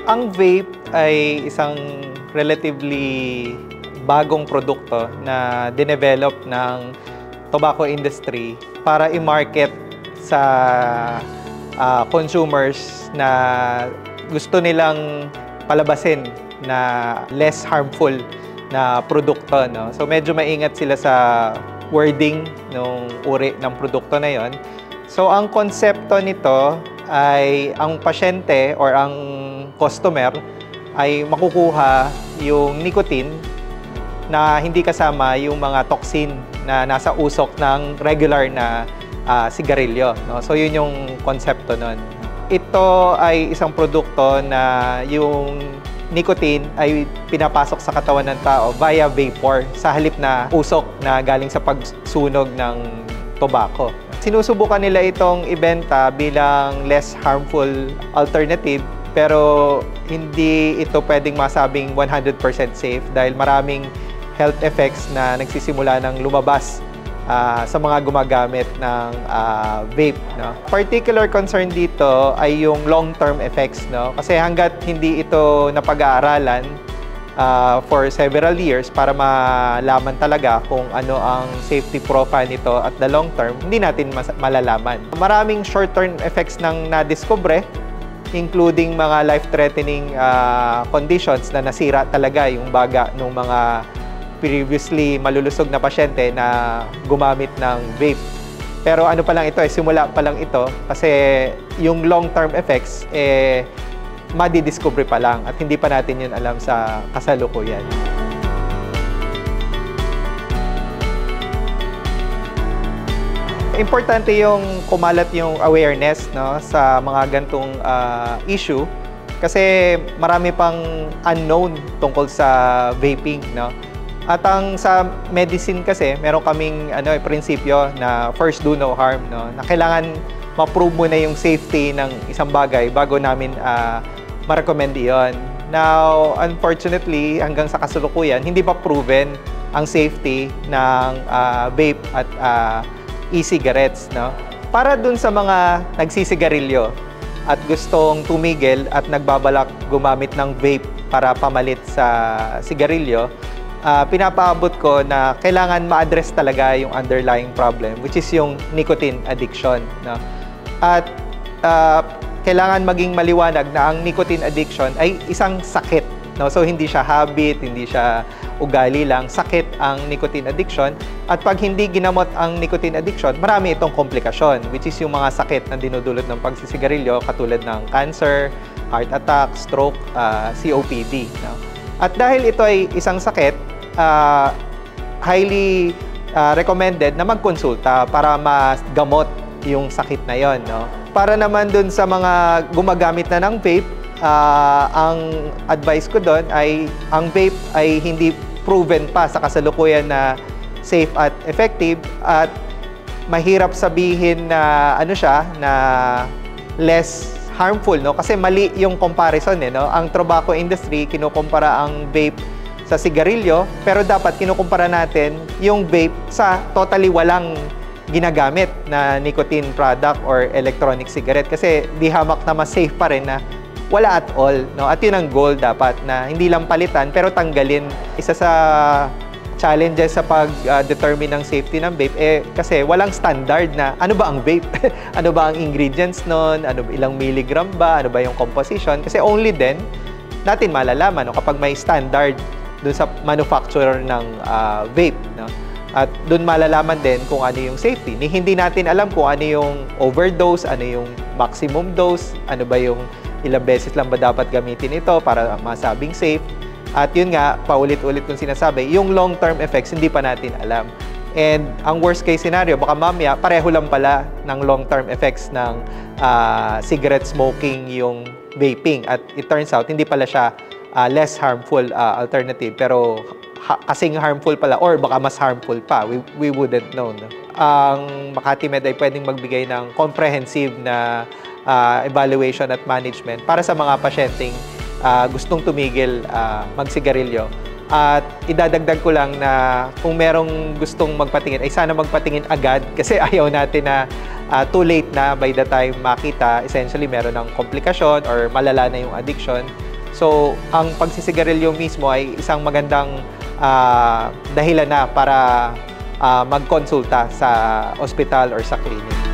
Ang vape ay isang relatively bagong produkto na dinevelop ng tobacco industry para i-market sa consumers na gusto nilang palabasin na less harmful na produkto, no? So medyo maingat sila sa wording ng uri ng produkto na yon. So ang konsepto nito ay ang pasyente or ang customer ay makukuha yung nicotine na hindi kasama yung mga toxin na nasa usok ng regular na sigarilyo, no? So yun yung konsepto nun. Ito ay isang produkto na yung nicotine ay pinapasok sa katawan ng tao via vapor sa halip na usok na galing sa pagsunog ng tobacco. Sinusubukan nila itong ibenta bilang less harmful alternative, pero hindi ito pwedeng masabing 100% safe dahil maraming health effects na nagsisimula ng lumabas sa mga gumagamit ng vape, no? Particular concern dito ay yung long-term effects, no? Kasi hanggat hindi ito napag-aaralan for several years para malaman talaga kung ano ang safety profile nito at the long term, hindi natin malalaman. Maraming short-term effects nang nadiskubre, including mga life-threatening conditions na nasira talaga yung baga ng mga previously malulusog na pasyente na gumamit ng vape. Pero ano pa lang ito, simula pa lang ito kasi yung long-term effects madidiscover pa lang at hindi pa natin yun alam sa kasalukuyan. Importante yung kumalat yung awareness, no, sa mga gantong issue kasi marami pang unknown tungkol sa vaping, no? At ang sa medicine kasi, meron kaming prinsipyo na first do no harm, no? Na kailangan ma-prove mo na yung safety ng isang bagay bago namin ma-recommend iyon. Now, unfortunately, hanggang sa kasalukuyan, hindi pa proven ang safety ng vape at e-cigarettes, no? Para dun sa mga nagsisigarilyo at gustong tumigil at nagbabalak gumamit ng vape para pamalit sa sigarilyo, pinapaabot ko na kailangan ma-address talaga yung underlying problem, which is yung nicotine addiction, no? At kailangan maging maliwanag na ang nicotine addiction ay isang sakit, no? So hindi siya habit, hindi siya ugali lang, sakit ang nicotine addiction. At pag hindi ginamot ang nicotine addiction, marami itong komplikasyon, which is yung mga sakit na dinudulot ng pagsisigarilyo katulad ng cancer, heart attack, stroke, COPD, no? At dahil ito ay isang sakit, highly recommended na magkonsulta para magamot yung sakit na yon, no? Para naman dun sa mga gumagamit na ng vape, ang advice ko doon ay ang vape ay hindi proven pa sa kasalukuyan na safe at effective at mahirap sabihin na na less harmful, no? Kasi mali yung comparison, no? Ang tobacco industry kinukumpara ang vape sa sigarilyo, pero dapat kinukumpara natin yung vape sa totally walang ginagamit na nicotine product or electronic cigarette kasi di hamak na mas safe pa rin na wala at all, no? At yun ang goal dapat na hindi lang palitan pero tanggalin. Isa sa challenges sa pag-determine ng safety ng vape kasi walang standard na ano ba ang vape? Ano ba ang ingredients nun? Ilang milligram ba? Ano ba yung composition? Kasi only then natin malalaman, no, kapag may standard dun sa manufacturer ng vape, no? At dun malalaman din kung ano yung safety. Hindi natin alam kung ano yung overdose, ano yung maximum dose, ano ba yung ilang beses lang ba dapat gamitin ito para masabing safe. At yun nga, paulit-ulit kong sinasabi, yung long-term effects, hindi pa natin alam. And ang worst case scenario, baka mamaya, pareho lang pala ng long-term effects ng cigarette smoking yung vaping. At it turns out, hindi pala siya less harmful alternative, pero kasing harmful pala or baka mas harmful pa. We wouldn't know, no? Ang Makati Med ay pwedeng magbigay ng comprehensive na evaluation at management para sa mga pasyenteng gustong tumigil magsigarilyo. At idadagdag ko lang na kung merong gustong magpatingin, ay sana magpatingin agad kasi ayaw natin na too late na by the time makita, essentially meron ng komplikasyon or malala na yung addiction. So, ang pagsisigarilyo mismo ay isang magandang dahilan na para magkonsulta sa ospital or sa clinic.